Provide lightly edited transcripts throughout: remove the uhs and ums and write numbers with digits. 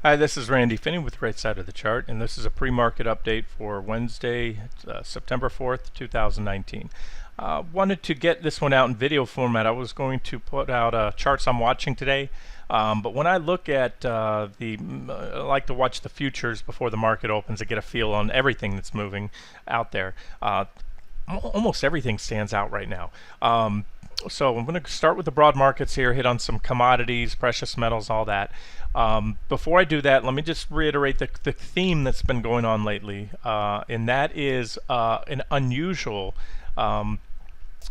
Hi, this is Randy Finney with Right Side of the Chart, and this is a pre-market update for Wednesday, September 4th, 2019. Wanted to get this one out in video format. I was going to put out charts I'm watching today, but when I look at I like to watch the futures before the market opens to get a feel on everything that's moving out there. Almost everything stands out right now. So I'm going to start with the broad markets here, hit on some commodities, precious metals, all that. Before I do that, let me just reiterate the theme that's been going on lately, and that is an unusual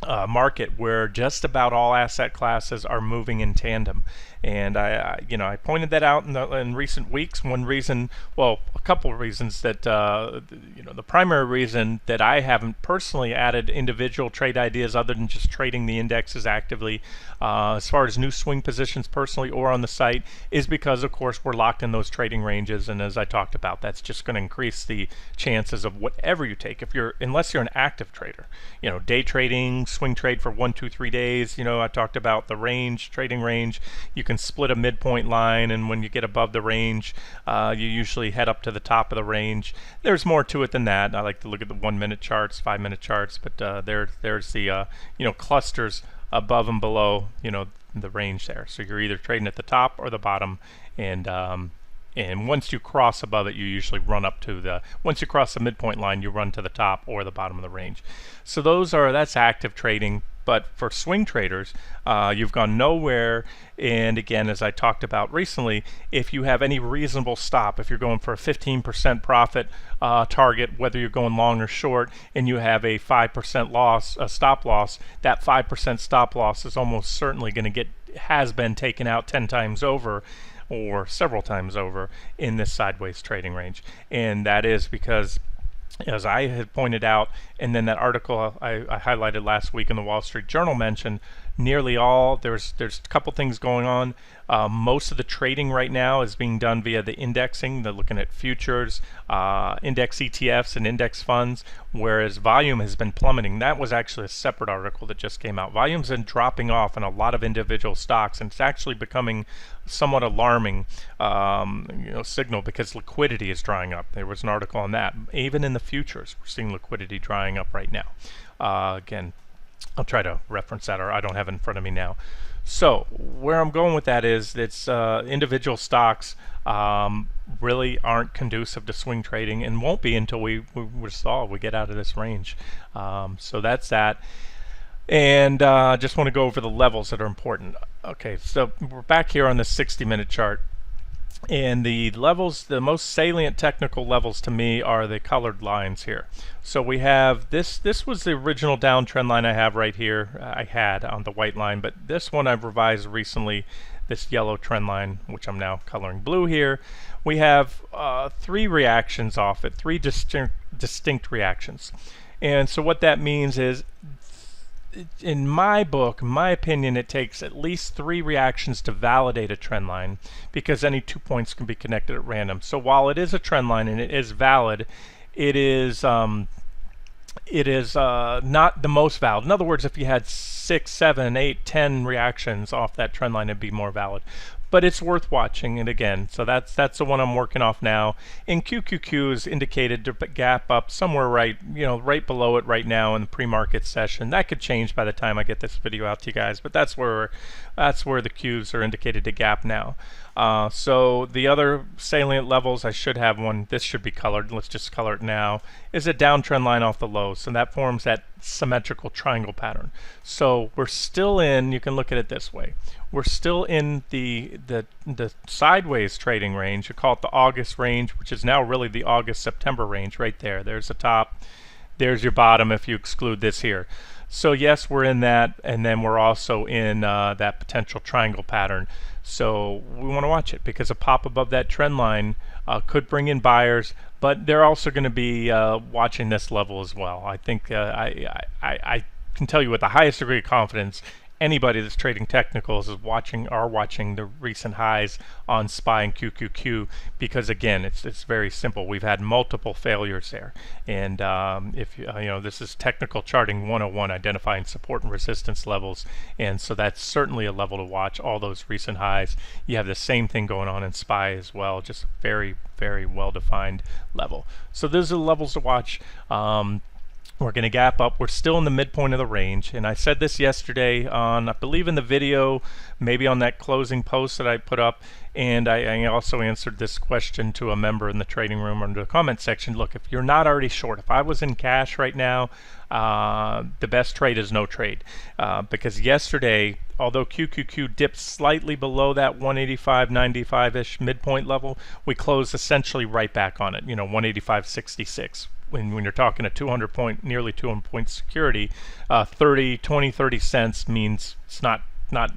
market where just about all asset classes are moving in tandem. And I pointed that out in recent weeks. One reason, well, a couple of reasons that the primary reason that I haven't personally added individual trade ideas other than just trading the indexes actively, as far as new swing positions personally or on the site, is because of course we're locked in those trading ranges. And as I talked about, that's just going to increase the chances of whatever you take. Unless you're an active trader, day trading, swing trade for 1, 2, 3 days. I talked about the range, trading range. You can split a midpoint line, and when you get above the range, you usually head up to the top of the range. There's more to it than that. I like to look at the 1-minute charts, 5-minute charts, but there's the clusters above and below the range there. So you're either trading at the top or the bottom, and once you cross above it, you usually run up to once you cross the midpoint line, you run to the top or the bottom of the range. So that's active trading. But for swing traders, you've gone nowhere. And again, as I talked about recently, if you have any reasonable stop, if you're going for a 15% profit target, whether you're going long or short, and you have a 5% loss, a stop loss, that 5% stop loss is almost certainly going to has been taken out 10 times over, or several times over, in this sideways trading range. And that is because, as I had pointed out, and then that article I highlighted last week in the Wall Street Journal mentioned, nearly all, there's a couple things going on. Most of the trading right now is being done via the indexing. They're looking at futures, index ETFs, and index funds, whereas volume has been plummeting. That was actually a separate article that just came out. Volume's been dropping off in a lot of individual stocks, and it's actually becoming somewhat alarming signal, because liquidity is drying up. There was an article on that. Even in the futures, we're seeing liquidity drying up right now. Again, I'll try to reference that, or I don't have it in front of me now. So where I'm going with that is it's individual stocks really aren't conducive to swing trading, and won't be until we get out of this range. So that's that. And just want to go over the levels that are important. Okay, so we're back here on the 60-minute chart. And the levels, the most salient technical levels to me, are the colored lines here. So we have this was the original downtrend line I have right here. I had on the white line, but this one I've revised recently, this yellow trend line, which I'm now coloring blue here. We have 3 reactions off it, 3 distinct reactions. And so what that means is, in my book, in my opinion, it takes at least 3 reactions to validate a trend line, because any 2 points can be connected at random. So while it is a trend line and it is valid, it is not the most valid. In other words, if you had 6, 7, 8, 10 reactions off that trend line, it'd be more valid. But it's worth watching. And again, so that's the one I'm working off now. And QQQ is indicated to gap up somewhere right below it right now in the pre-market session. That could change by the time I get this video out to you guys, but that's where the Qs are indicated to gap now. So the other salient levels, I should have one. This should be colored. Let's just color it now. Is a downtrend line off the low, so that forms that symmetrical triangle pattern. So we're still in. You can look at it this way. We're still in the sideways trading range. You call it the August range, which is now really the August-September range right there. There's the top. There's your bottom if you exclude this here. So yes, we're in that, and then we're also in that potential triangle pattern. So we want to watch it, because a pop above that trend line could bring in buyers, but they're also going to be watching this level as well. I think I can tell you with the highest degree of confidence, anybody that's trading technicals is watching the recent highs on SPY and QQQ, because again, it's very simple. We've had multiple failures there, and if you know, this is technical charting 101, identifying support and resistance levels, and so that's certainly a level to watch. All those recent highs. You have the same thing going on in SPY as well, just a very, very well defined level. So those are the levels to watch. We're going to gap up. We're still in the midpoint of the range, and I said this yesterday on, I believe, in the video, maybe on that closing post that I put up, and I also answered this question to a member in the trading room under the comment section. Look, if you're not already short, if I was in cash right now, the best trade is no trade, because yesterday, although QQQ dipped slightly below that 185.95-ish midpoint level, we closed essentially right back on it, 185.66. When you're talking a 200 point, nearly 200 point security, 30 cents means it's not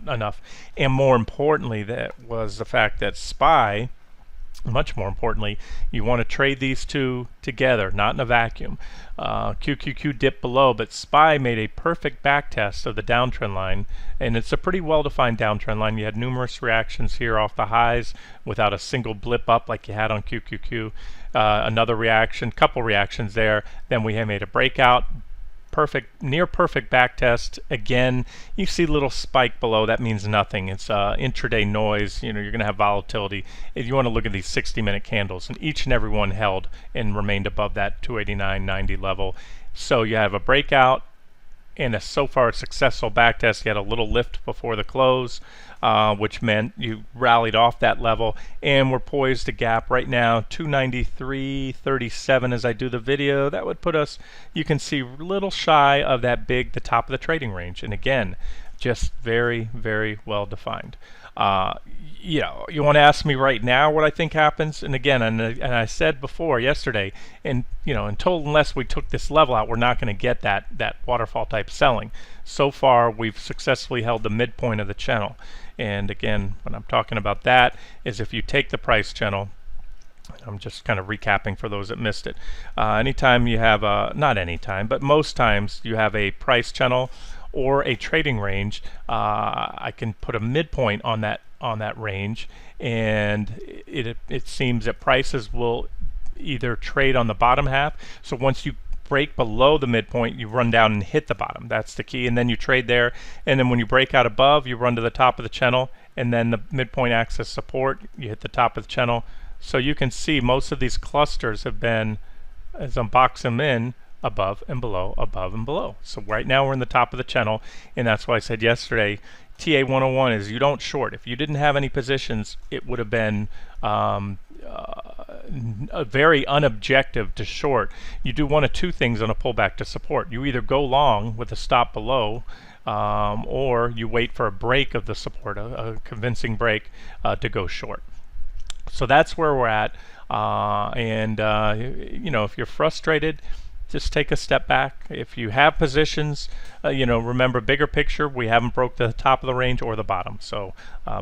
enough. And more importantly, that was the fact that SPY, much more importantly, you want to trade these two together, not in a vacuum. QQQ dipped below, but SPY made a perfect back test of the downtrend line, and it's a pretty well-defined downtrend line. You had numerous reactions here off the highs without a single blip up like you had on QQQ. Another reaction, couple reactions there. Then we had made a breakout, near perfect back test. Again, you see a little spike below. That means nothing. It's intraday noise. You're going to have volatility. If you want to look at these 60-minute candles, and each and every one held and remained above that 289.90 level. So you have a breakout and so far a successful back test. You had a little lift before the close, which meant you rallied off that level, and we're poised to gap right now 293.37 as I do the video. That would put us, you can see, a little shy of that the top of the trading range, and again, just very, very well defined. You want to ask me right now what I think happens, and again, and I said before yesterday, and unless we took this level out, we're not going to get that waterfall type selling. So far, we've successfully held the midpoint of the channel, and again, when I'm talking about that, is if you take the price channel. I'm just kind of recapping for those that missed it. Anytime you have not anytime, but most times you have a price channel or a trading range, I can put a midpoint on that range, and it seems that prices will either trade on the bottom half. So once you break below the midpoint, you run down and hit the bottom. That's the key, and then you trade there. And then when you break out above, you run to the top of the channel, and then the midpoint acts as support. You hit the top of the channel. So you can see most of these clusters have been, as I box them in, above and below, above and below. So right now we're in the top of the channel, and that's why I said yesterday, TA 101 is you don't short. If you didn't have any positions, it would have been very unobjective to short. You do one of two things on a pullback to support. You either go long with a stop below, or you wait for a break of the support, a convincing break, to go short. So that's where we're at, and if you're frustrated, just take a step back. If you have positions, remember, bigger picture, we haven't broke the top of the range or the bottom, so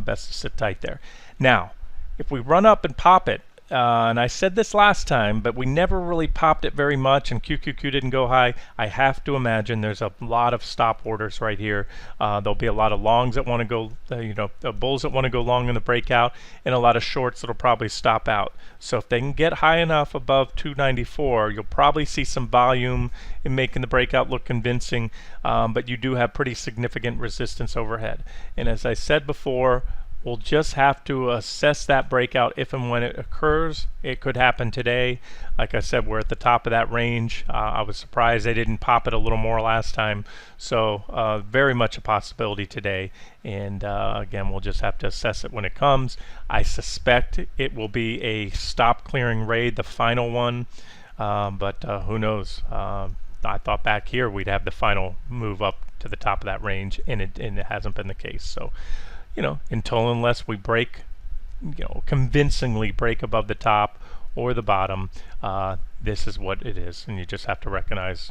best to sit tight there. Now, if we run up and pop it, and I said this last time, but we never really popped it very much, and QQQ didn't go high. I have to imagine there's a lot of stop orders right here. There'll be a lot of longs that want to go, bulls that want to go long in the breakout, and a lot of shorts that'll probably stop out. So if they can get high enough above 294, you'll probably see some volume in making the breakout look convincing, but you do have pretty significant resistance overhead. And as I said before, we'll just have to assess that breakout if and when it occurs. It could happen today. Like I said, we're at the top of that range. I was surprised they didn't pop it a little more last time. So very much a possibility today. And again, we'll just have to assess it when it comes. I suspect it will be a stop clearing raid, the final one. But who knows? I thought back here we'd have the final move up to the top of that range, and it hasn't been the case. So, unless we break, convincingly break above the top or the bottom, this is what it is, and you just have to recognize,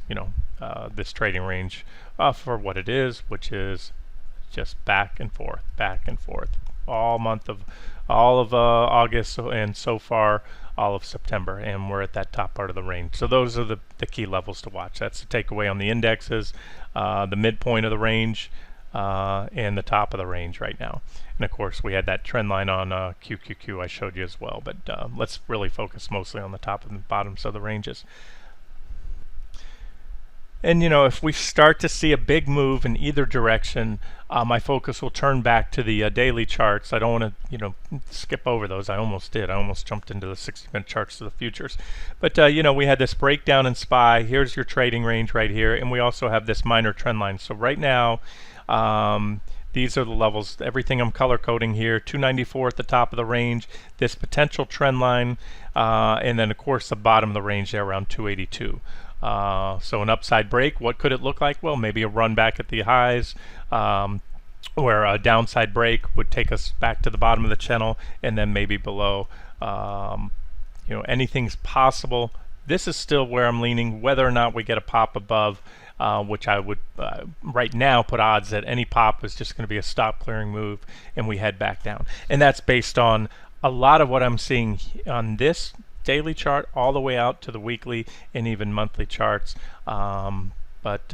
this trading range for what it is, which is just back and forth, all of August, and so far all of September, and we're at that top part of the range. So those are the key levels to watch. That's the takeaway on the indexes. The midpoint of the range, and the top of the range right now. And of course we had that trend line on QQQ I showed you as well, but let's really focus mostly on the top and the bottoms of the ranges. And if we start to see a big move in either direction, my focus will turn back to the daily charts. I don't want to skip over those. I almost did. I almost jumped into the 60-minute charts of the futures. But we had this breakdown in SPY. Here's your trading range right here, and we also have this minor trend line. So right now, these are the levels. Everything I'm color coding here. 294 at the top of the range. This potential trend line, and then of course the bottom of the range there around 282. So an upside break, what could it look like? Well, maybe a run back at the highs, where a downside break would take us back to the bottom of the channel, and then maybe below. Anything's possible. This is still where I'm leaning. Whether or not we get a pop above, which I would right now put odds that any pop is just going to be a stop clearing move, and we head back down. And that's based on a lot of what I'm seeing on this daily chart all the way out to the weekly and even monthly charts, but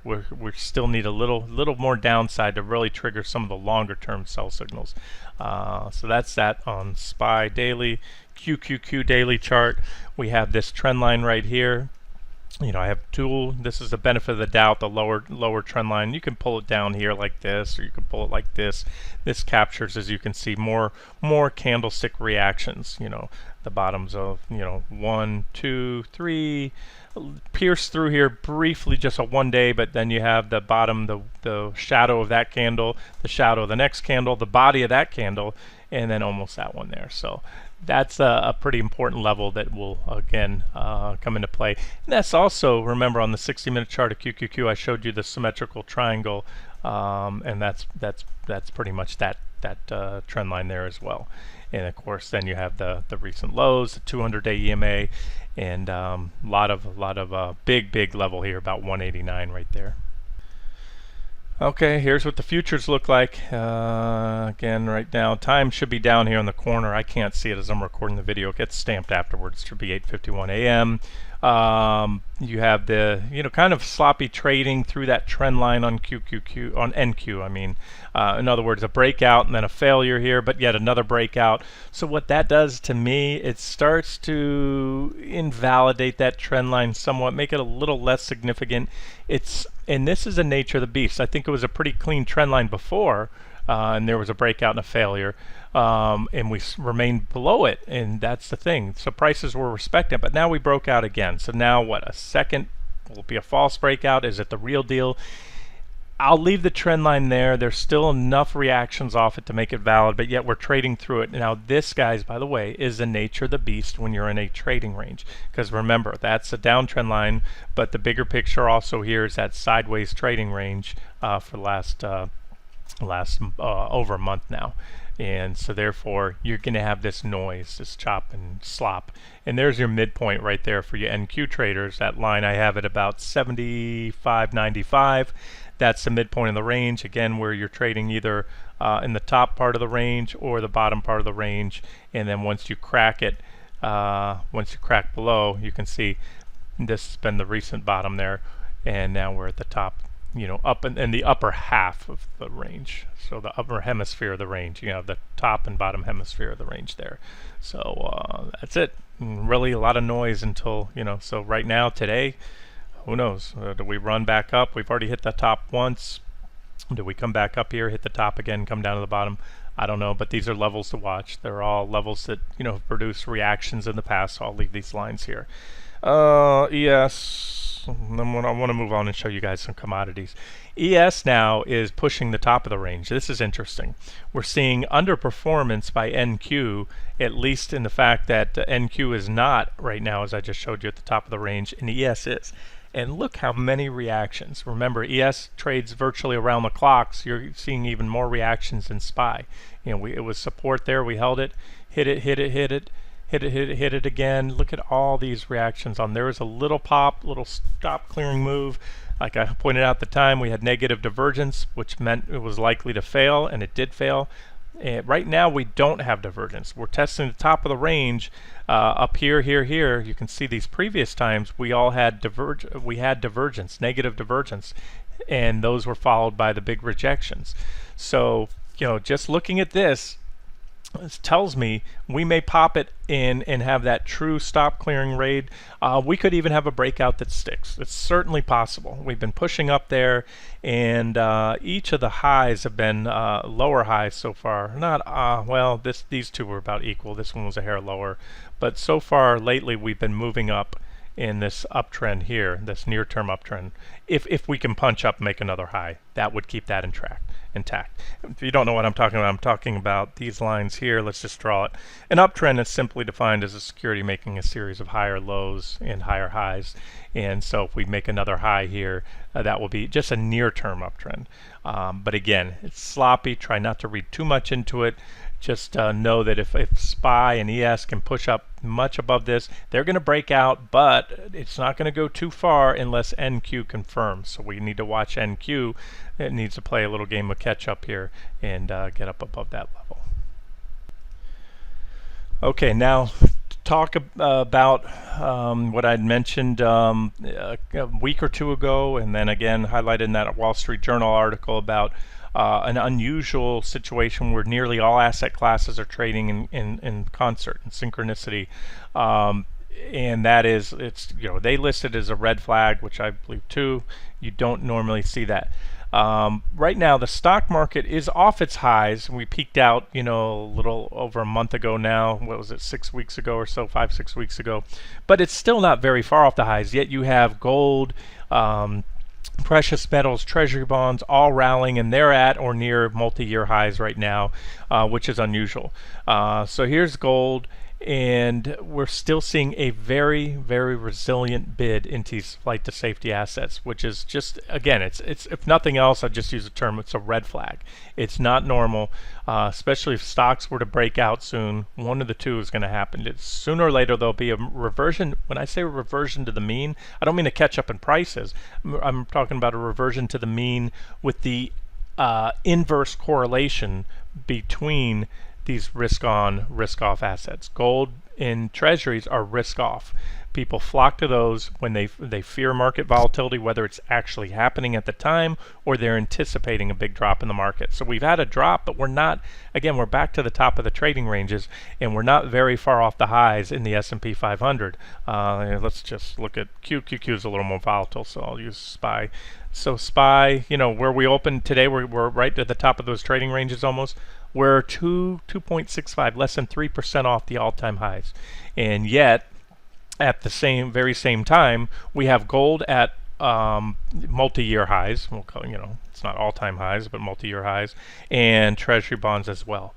we still need a little more downside to really trigger some of the longer term sell signals. So that's that on SPY daily. QQQ daily chart, we have this trend line right here. I have tool. This is the benefit of the doubt, the lower trend line. You can pull it down here like this, or you can pull it like this. This captures, as you can see, more candlestick reactions. The bottoms of 1, 2, 3, pierce through here briefly, just a 1 day, but then you have the bottom, the shadow of that candle, the shadow of the next candle, the body of that candle, and then almost that one there. So that's a pretty important level that will again come into play. And that's also, remember, on the 60-minute chart of QQQ I showed you the symmetrical triangle, and that's pretty much that trend line there as well. And of course then you have the recent lows, the 200-day EMA, and a lot of big level here, about 189 right there. Okay, here's what the futures look like. Again, right now, time should be down here in the corner. I can't see it as I'm recording the video. It gets stamped afterwards. It should be 8:51 a.m. You have the kind of sloppy trading through that trend line on QQQ, on NQ. I mean, in other words, a breakout and then a failure here, but yet another breakout. So what that does to me, it starts to invalidate that trend line somewhat, make it a little less significant. And this is the nature of the beast. I think it was a pretty clean trend line before, and there was a breakout and a failure, and we remained below it, and that's the thing. So prices were respected, but now we broke out again. So now what, a second will be a false breakout? Is it the real deal? I'll leave the trend line there. There's still enough reactions off it to make it valid, but yet we're trading through it. Now this, guys, by the way, is the nature of the beast when you're in a trading range. Because remember, that's a downtrend line, but the bigger picture also here is that sideways trading range for the last over a month now. And so therefore you're going to have this noise, this chop and slop. And there's your midpoint right there for your NQ traders. That line, I have it about 75.95. That's the midpoint of the range, again, where you're trading either in the top part of the range or the bottom part of the range. And then once you crack it, once you crack below, you can see this has been the recent bottom there, and now we're at the top, up in the upper half of the range. So the upper hemisphere of the range, you have the top and bottom hemisphere of the range there. So that's it. Really a lot of noise until, so right now, today, who knows? Do we run back up? We've already hit the top once. Do we come back up here, hit the top again, come down to the bottom? I don't know, but these are levels to watch. They're all levels that have produced reactions in the past. So I'll leave these lines here. ES. Then I want to move on and show you guys some commodities. ES now is pushing the top of the range. This is interesting. We're seeing underperformance by NQ, at least in the fact that NQ is not right now, as I just showed you, at the top of the range, and ES is. And look how many reactions. Remember, ES trades virtually around the clock, so you're seeing even more reactions in SPY. It was support there, we held it, hit it, hit it, hit it, hit it, hit it, hit it again. Look at all these reactions on. There was a little pop, little stop clearing move. Like I pointed out at the time, we had negative divergence, which meant it was likely to fail, and it did fail. Right now we don't have divergence. We're testing the top of the range up here, here. You can see these previous times we all had divergence, negative divergence. and those were followed by the big rejections. So, just looking at this tells me we may pop it in and have that true stop clearing raid. We could even have a breakout that sticks. It's certainly possible. We've been pushing up there, and each of the highs have been lower highs so far. Not well, these two were about equal. This one was a hair lower, but so far lately we've been moving up in this uptrend here, this near-term uptrend. If we can punch up and make another high, that would keep that intact. If you don't know what I'm talking about, I'm talking about these lines here. Let's just draw it. An uptrend is simply defined as a security making a series of higher lows and higher highs. And so if we make another high here, that will be just a near-term uptrend. But again, it's sloppy. Try not to read too much into it. Just know that if SPY and ES can push up much above this, they're going to break out, but it's not going to go too far unless NQ confirms. So we need to watch NQ. It needs to play a little game of catch up here and get up above that level. Okay, now talk about what I'd mentioned a week or two ago, and then again highlighted in that Wall Street Journal article about an unusual situation where nearly all asset classes are trading in concert, in synchronicity, and that is, they listed as a red flag, which I believe too. You don't normally see that. Right now the stock market is off its highs. We peaked out a little over a month ago now. What was it, 6 weeks ago or so, 5-6 weeks ago, but it's still not very far off the highs. Yet you have gold, precious metals, treasury bonds all rallying, and they're at or near multi-year highs right now, which is unusual. So here's gold, and we're still seeing a very, very resilient bid into these flight to safety assets, which is just, again, it's if nothing else, I just use the term, it's a red flag. It's not normal, especially if stocks were to break out soon. One of the two is going to happen. Sooner or later there'll be a reversion. When I say reversion to the mean, I don't mean to catch up in prices. I'm talking about a reversion to the mean with the inverse correlation between these risk-on, risk-off assets. Gold and treasuries are risk-off. People flock to those when they fear market volatility, whether it's actually happening at the time or they're anticipating a big drop in the market. So we've had a drop, but we're not, again, we're back to the top of the trading ranges, and we're not very far off the highs in the S&P 500. Let's just look at QQQ is a little more volatile, so I'll use SPY. So SPY, where we opened today, we're right at the top of those trading ranges almost. We're 2.65, less than 3% off the all-time highs, and yet at the very same time, we have gold at multi-year highs. We'll call, it's not all-time highs, but multi-year highs, and treasury bonds as well.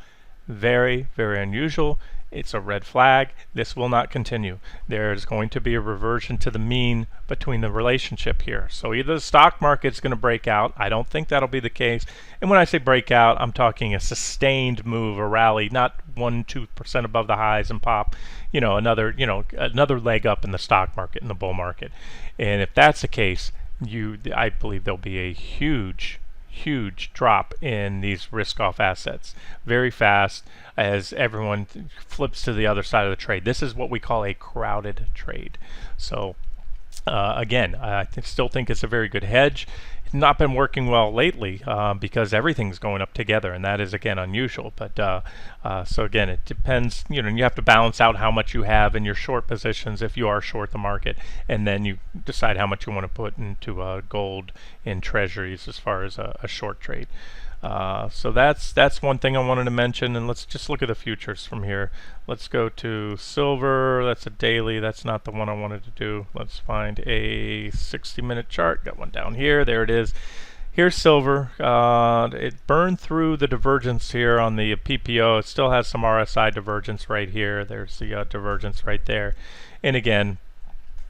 Very, very unusual. It's a red flag. This will not continue. There's going to be a reversion to the mean between the relationship here. So either the stock market's going to break out. I don't think that'll be the case. And when I say breakout, I'm talking a sustained move, a rally, not 1-2% above the highs and pop, another leg up in the stock market, in the bull market. And if that's the case, I believe there'll be a huge drop in these risk-off assets very fast as everyone flips to the other side of the trade. This is what we call a crowded trade. So again, I still think it's a very good hedge. It's not been working well lately because everything's going up together, and that is, again, unusual. But so again, it depends. You have to balance out how much you have in your short positions if you are short the market, and then you decide how much you want to put into gold and treasuries as far as a short trade. So that's one thing I wanted to mention, and let's just look at the futures from here. Let's go to silver. That's a daily. That's not the one I wanted to do. Let's find a 60-minute chart. Got one down here. There it is. Here's silver. It burned through the divergence here on the PPO. It still has some RSI divergence right here. There's the divergence right there. And again,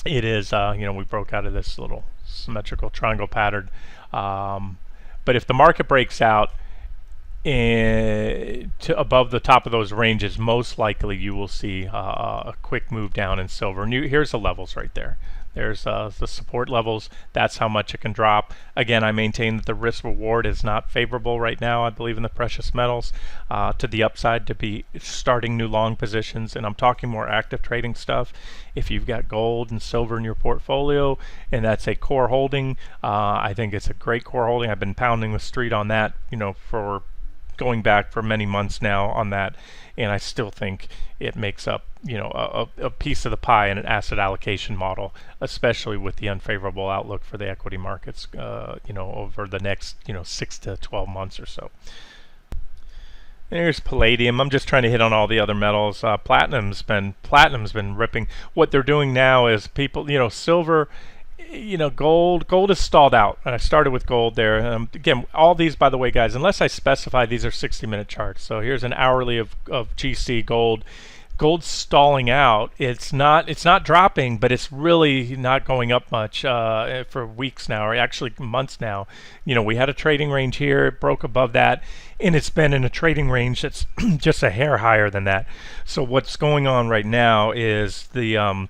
it is, we broke out of this little symmetrical triangle pattern. But if the market breaks out to above the top of those ranges, most likely you will see a quick move down in silver. And here's the levels right there. There's the support levels. That's how much it can drop. Again, I maintain that the risk reward is not favorable right now. I believe in the precious metals to the upside to be starting new long positions, and I'm talking more active trading stuff. If you've got gold and silver in your portfolio and that's a core holding, I think it's a great core holding. I've been pounding the street on that, for going back for many months now on that, and I still think it makes up a piece of the pie in an asset allocation model, especially with the unfavorable outlook for the equity markets over the next 6 to 12 months or so. There's palladium. I'm just trying to hit on all the other metals. Platinum's been ripping. What they're doing now is silver, gold is stalled out, and I started with gold there. Again, all these, by the way, guys, unless I specify, these are 60-minute charts. So here's an hourly of GC gold. Gold's stalling out. It's not dropping, but it's really not going up much for weeks now, or actually months now. We had a trading range here, it broke above that, and it's been in a trading range that's just a hair higher than that. So what's going on right now is the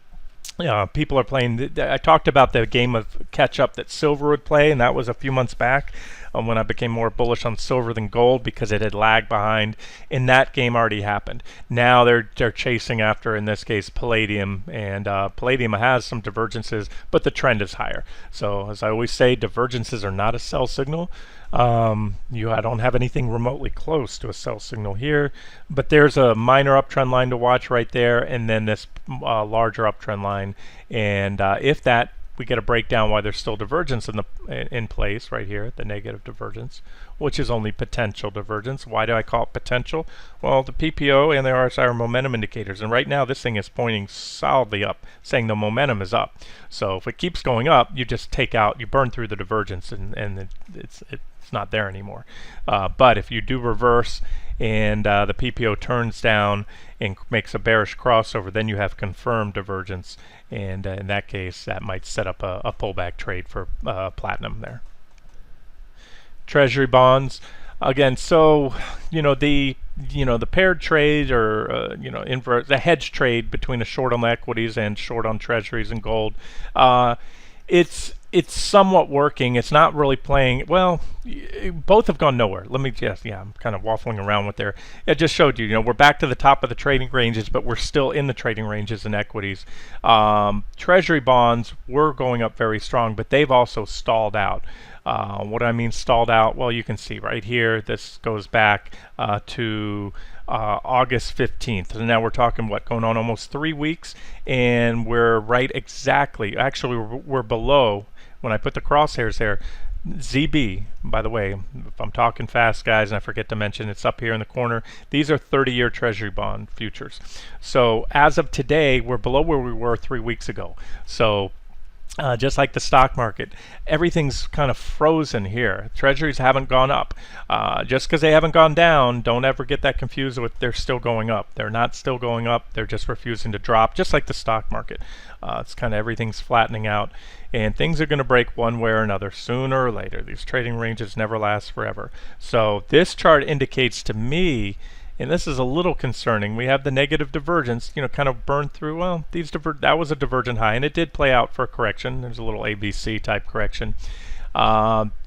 people are playing. I talked about the game of catch up that silver would play, and that was a few months back when I became more bullish on silver than gold because it had lagged behind, and that game already happened. Now they're chasing after, in this case, palladium, and palladium has some divergences, but the trend is higher. So as I always say, divergences are not a sell signal. I don't have anything remotely close to a sell signal here, but there's a minor uptrend line to watch right there, and then this larger uptrend line, and if that we get a breakdown why there's still divergence in place right here, the negative divergence, which is only potential divergence. Why do I call it potential? Well, the PPO and the RSI are momentum indicators, and right now this thing is pointing solidly up, saying the momentum is up. So if it keeps going up, you just you burn through the divergence, and it's not there anymore. But if you do reverse and the PPO turns down and makes a bearish crossover, then you have confirmed divergence, and in that case that might set up a pullback trade for platinum there. Treasury bonds, again, so the paired trade, or the hedge trade between a short on equities and short on treasuries and gold, it's somewhat working. It's not really playing well. Both have gone nowhere. I'm kind of waffling around with there. I just showed you, we're back to the top of the trading ranges, but we're still in the trading ranges in equities. Treasury bonds were going up very strong, but they've also stalled out. What do I mean stalled out? Well, you can see right here, this goes back to August 15th. And now we're talking going on almost 3 weeks, and we're right exactly. Actually, we're below. When I put the crosshairs there, ZB, by the way, if I'm talking fast, guys, and I forget to mention, it's up here in the corner. These are 30-year Treasury bond futures. So as of today, we're below where we were 3 weeks ago. So just like the stock market, everything's kind of frozen here. Treasuries haven't gone up. Just because they haven't gone down, don't ever get that confused with they're still going up. They're not still going up. They're just refusing to drop, just like the stock market. It's kind of everything's flattening out, and things are going to break one way or another sooner or later. These trading ranges never last forever. So this chart indicates to me, and this is a little concerning, we have the negative divergence, kind of burned through. Well, that was a divergent high, and it did play out for a correction. There's a little ABC type correction.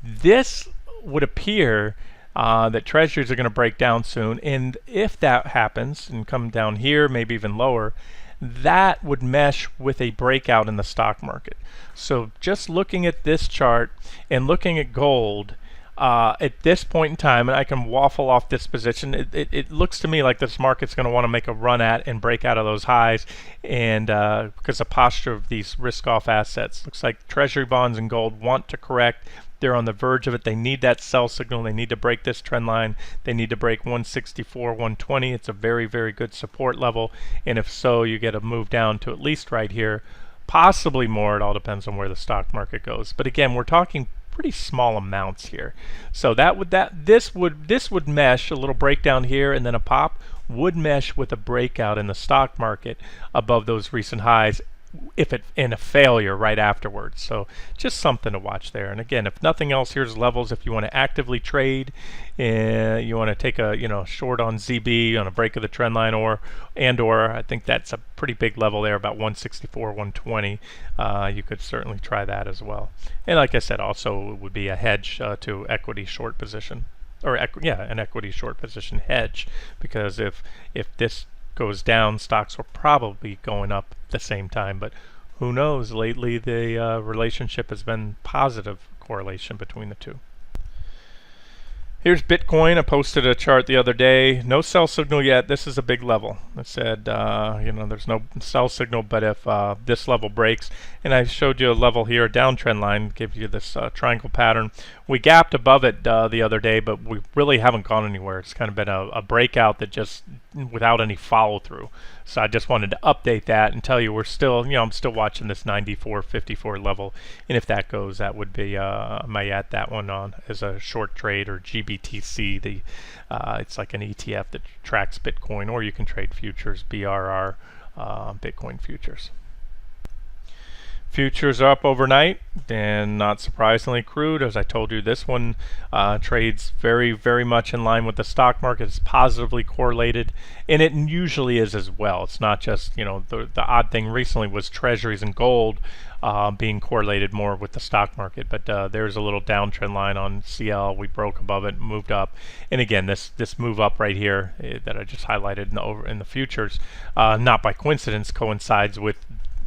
This would appear that treasuries are going to break down soon, and if that happens and come down here, maybe even lower, that would mesh with a breakout in the stock market. So just looking at this chart and looking at gold, at this point in time, and I can waffle off this position, it looks to me like this market's going to want to make a run at and break out of those highs, and because the posture of these risk-off assets looks like treasury bonds and gold want to correct. They're on the verge of it. They need that sell signal. They need to break this trend line. They need to break 164, 120. It's a very, very good support level, and if so, you get a move down to at least right here, possibly more. It all depends on where the stock market goes. But again, we're talking pretty small amounts here. So this would mesh, a little breakdown here and then a pop would mesh with a breakout in the stock market above those recent highs, if it in a failure right afterwards. So just something to watch there. And again, if nothing else, here's levels. If you want to actively trade, you want to take a short on ZB on a break of the trend line, or I think that's a pretty big level there, about 164, 120. You could certainly try that as well. And like I said, also it would be a hedge to equity short position, or an equity short position hedge, because if this goes down, stocks will probably going up at the same time. But who knows? Lately, the relationship has been positive correlation between the two. Here's Bitcoin. I posted a chart the other day. No sell signal yet. This is a big level. I said, there's no sell signal, but if this level breaks, and I showed you a level here, a downtrend line, give you this triangle pattern. We gapped above it the other day, but we really haven't gone anywhere. It's kind of been a breakout that just without any follow through. So I just wanted to update that and tell you we're still, I'm still watching this 94.54 level, and if that goes, that would be I might add that one on as a short trade, or GBTC. It's like an ETF that tracks Bitcoin, or you can trade futures, BRR, Bitcoin futures. Futures are up overnight, and not surprisingly, crude, as I told you, this one trades very, very much in line with the stock market. It's positively correlated, and it usually is as well. It's not just, the odd thing recently was treasuries and gold being correlated more with the stock market. But there's a little downtrend line on CL. We broke above it, moved up, and again, this move up right here that I just highlighted in the futures, not by coincidence, coincides with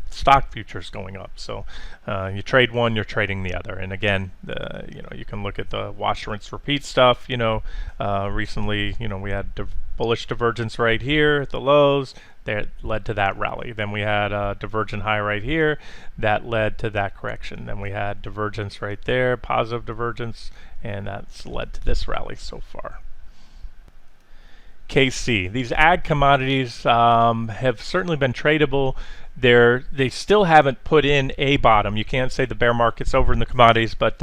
stock futures going up. So you trade one, you're trading the other. And again, you can look at the wash, rinse, repeat stuff. Recently, we had bullish divergence right here at the lows that led to that rally. Then we had a divergent high right here that led to that correction. Then we had divergence right there, positive divergence, and that's led to this rally so far. KC. These ag commodities have certainly been tradable. They still haven't put in a bottom. You can't say the bear market's over in the commodities, but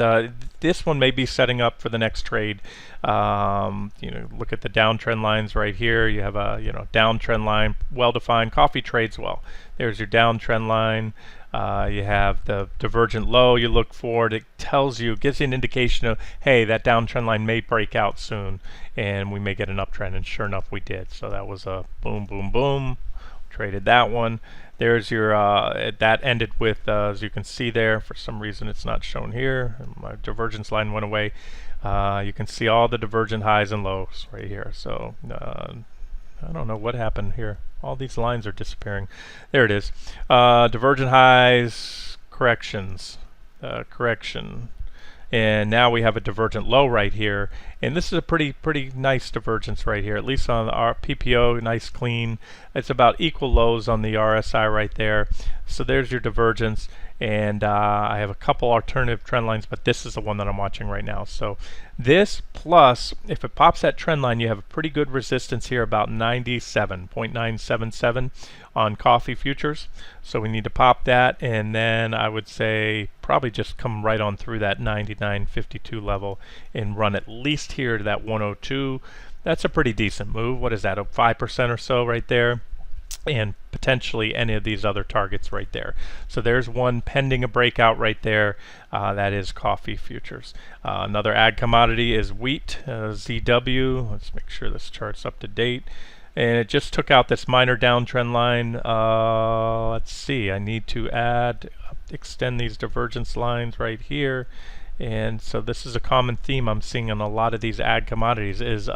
this one may be setting up for the next trade. Look at the downtrend lines right here. You have a downtrend line, well-defined. Coffee trades well. There's your downtrend line. You have the divergent low you look for. It tells you, gives you an indication of, hey, that downtrend line may break out soon, and we may get an uptrend. And sure enough, we did. So that was a boom, boom, boom. Traded that one. There's your that ended with as you can see there, for some reason it's not shown here, my divergence line went away. You can see all the divergent highs and lows right here. So I don't know what happened here, all these lines are disappearing. There it is. Divergent highs, corrections, correction, and now we have a divergent low right here, and this is a pretty nice divergence right here, at least on our PPO. Nice clean. It's about equal lows on the RSI right there. So there's your divergence, and I have a couple alternative trend lines, but this is the one that I'm watching right now. So this, plus if it pops that trend line, you have a pretty good resistance here, about 97.977 on coffee futures. So we need to pop that, and then I would say probably just come right on through that 99.52 level and run at least here to that 102. That's a pretty decent move. What is that, a 5% or so right there? And potentially any of these other targets right there. So there's one pending a breakout right there. That is coffee futures. Another ag commodity is wheat, ZW. Let's make sure this chart's up to date. And it just took out this minor downtrend line. Let's see, I need to extend these divergence lines right here. And so this is a common theme I'm seeing on a lot of these ag commodities is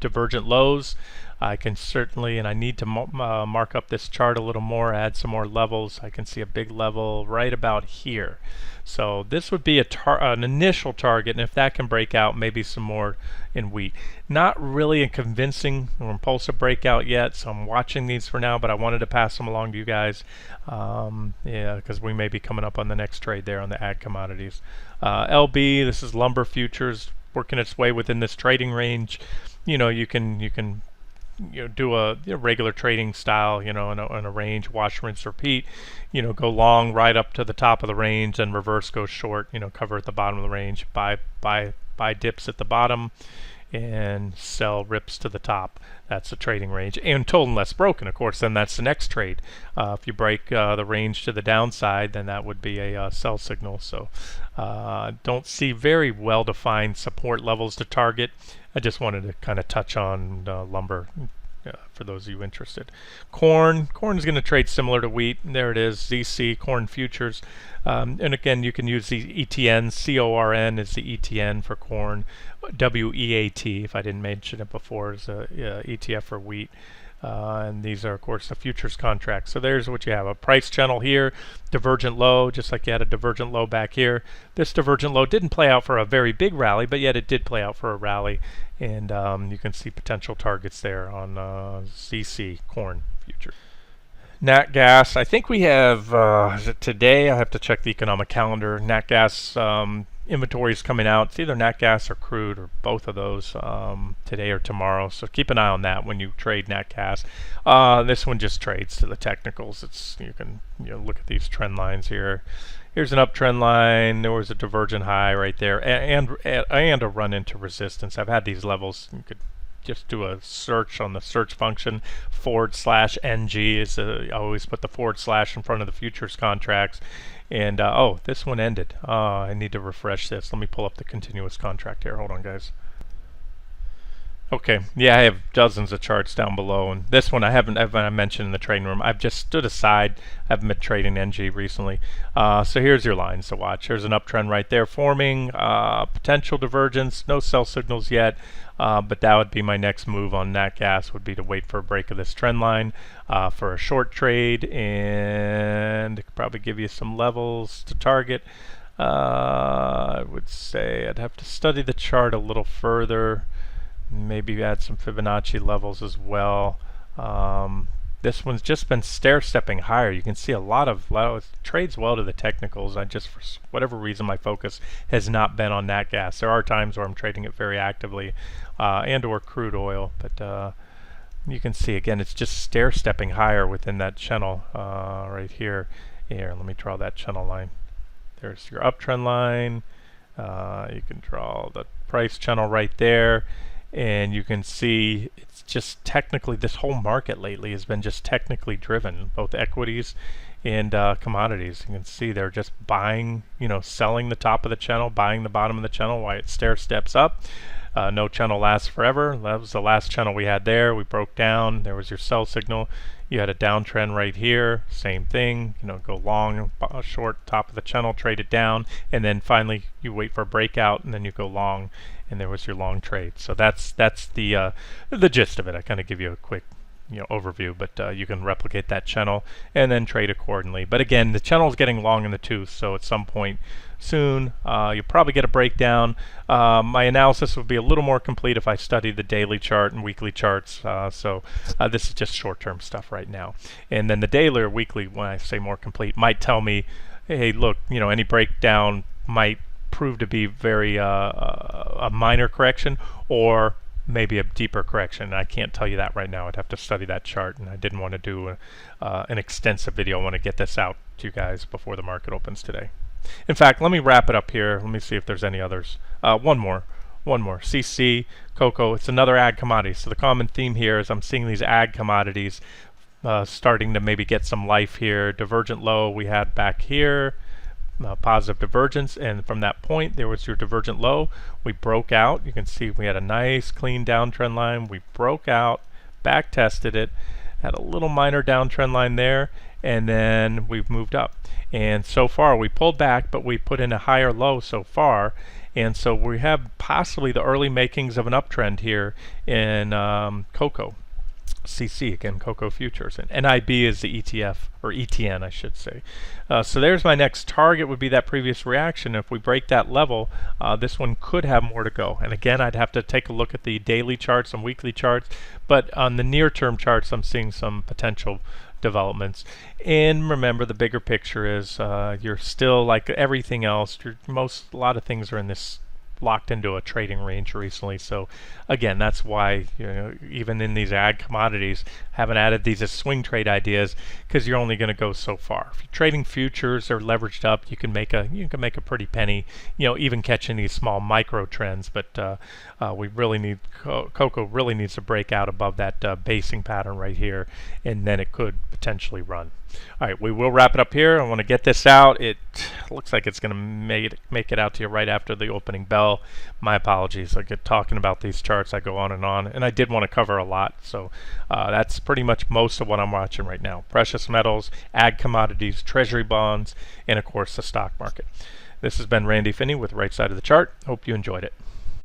divergent lows. I can certainly, and I need to mark up this chart a little more, add some more levels. I can see a big level right about here. So this would be an initial target, and if that can break out, maybe some more in wheat. Not really a convincing or impulsive breakout yet, so I'm watching these for now, but I wanted to pass them along to you guys. Because we may be coming up on the next trade there on the ag commodities. LB, this is lumber futures, working its way within this trading range. You can do a regular trading style, in a range, wash, rinse, repeat. Go long right up to the top of the range, and reverse, go short. Cover at the bottom of the range, buy dips at the bottom, and sell rips to the top. That's the trading range. And total unless broken, of course, then that's the next trade. If you break the range to the downside, then that would be a sell signal. So don't see very well-defined support levels to target. I just wanted to kind of touch on lumber for those of you interested. Corn is going to trade similar to wheat. There it is, ZC, corn futures. And again, you can use the ETN. CORN is the ETN for corn. WEAT, if I didn't mention it before, is a ETF for wheat. And these are, of course, the futures contracts. So there's what you have, a price channel here, divergent low, just like you had a divergent low back here. This divergent low didn't play out for a very big rally, but yet it did play out for a rally. And you can see potential targets there on ZC, corn future. Nat gas, I think we have, is it today? I have to check the economic calendar. Nat gas inventory is coming out. It's either nat gas or crude or both of those today or tomorrow. So keep an eye on that when you trade nat gas. This one just trades to the technicals. You can look at these trend lines here. Here's an uptrend line. There was a divergent high right there, and a run into resistance. I've had these levels. You could just do a search on the search function. /NG is I always put the / in front of the futures contracts. And oh, this one ended. I need to refresh this. Let me pull up the continuous contract here. Hold on, guys. Okay, yeah, I have dozens of charts down below, and this one I haven't mentioned in the trading room. I've just stood aside. I haven't been trading NG recently. So here's your lines to watch. There's an uptrend right there forming, potential divergence, no sell signals yet, but that would be my next move on nat gas, would be to wait for a break of this trend line for a short trade, and it could probably give you some levels to target. I would say I'd have to study the chart a little further. Maybe add some Fibonacci levels as well. This one's just been stair-stepping higher. You can see a lot of trades well to the technicals. I just, for whatever reason, my focus has not been on nat gas. There are times where I'm trading it very actively, and or crude oil, but you can see again it's just stair-stepping higher within that channel right here. Here, let me draw that channel line. There's your uptrend line. You can draw the price channel right there. And you can see it's just technically, this whole market lately has been just technically driven, both equities and commodities. You can see they're just buying, selling the top of the channel, buying the bottom of the channel while it stair steps up. No channel lasts forever. That was the last channel we had there. We broke down. There was your sell signal. You had a downtrend right here. Same thing. Go long, short, top of the channel, trade it down, and then finally you wait for a breakout, and then you go long, and there was your long trade. So that's the gist of it. I kind of give you a quick overview, but you can replicate that channel and then trade accordingly. But again, the channel is getting long in the tooth, so at some point soon you'll probably get a breakdown. My analysis would be a little more complete if I studied the daily chart and weekly charts, so this is just short-term stuff right now. And then the daily or weekly, when I say more complete, might tell me, hey, look, any breakdown might prove to be very a minor correction, or maybe a deeper correction. I can't tell you that right now. I'd have to study that chart, and I didn't want to do an extensive video. I want to get this out to you guys before the market opens today. In fact, let me wrap it up here. Let me see if there's any others. One more. CC, cocoa. It's another ag commodity. So the common theme here is I'm seeing these ag commodities starting to maybe get some life here. Divergent low we had back here. Positive divergence, and from that point there was your divergent low. We broke out. You can see we had a nice clean downtrend line. We broke out, back tested it, had a little minor downtrend line there, and then we've moved up. And so far we pulled back, but we put in a higher low so far, and so we have possibly the early makings of an uptrend here in cocoa. CC, again, cocoa futures, and NIB is the ETF, or ETN I should say. So there's my next target, would be that previous reaction. If we break that level, this one could have more to go. And again, I'd have to take a look at the daily charts and weekly charts, but on the near-term charts I'm seeing some potential developments. And remember, the bigger picture is you're still, like everything else, a lot of things are in this locked into a trading range recently. So again, that's why, even in these ag commodities, haven't added these as swing trade ideas, because you're only going to go so far. If you're trading futures or leveraged up, you can make a pretty penny, even catching these small micro trends. But we really need cocoa really needs to break out above that basing pattern right here, and then it could potentially run. All right, we will wrap it up here. I want to get this out. It looks like it's going to make it out to you right after the opening bell. My apologies. I get talking about these charts. I go on, and I did want to cover a lot. So that's pretty much most of what I'm watching right now. Precious metals, ag commodities, treasury bonds, and of course the stock market. This has been Randy Finney with Right Side of the Chart. Hope you enjoyed it.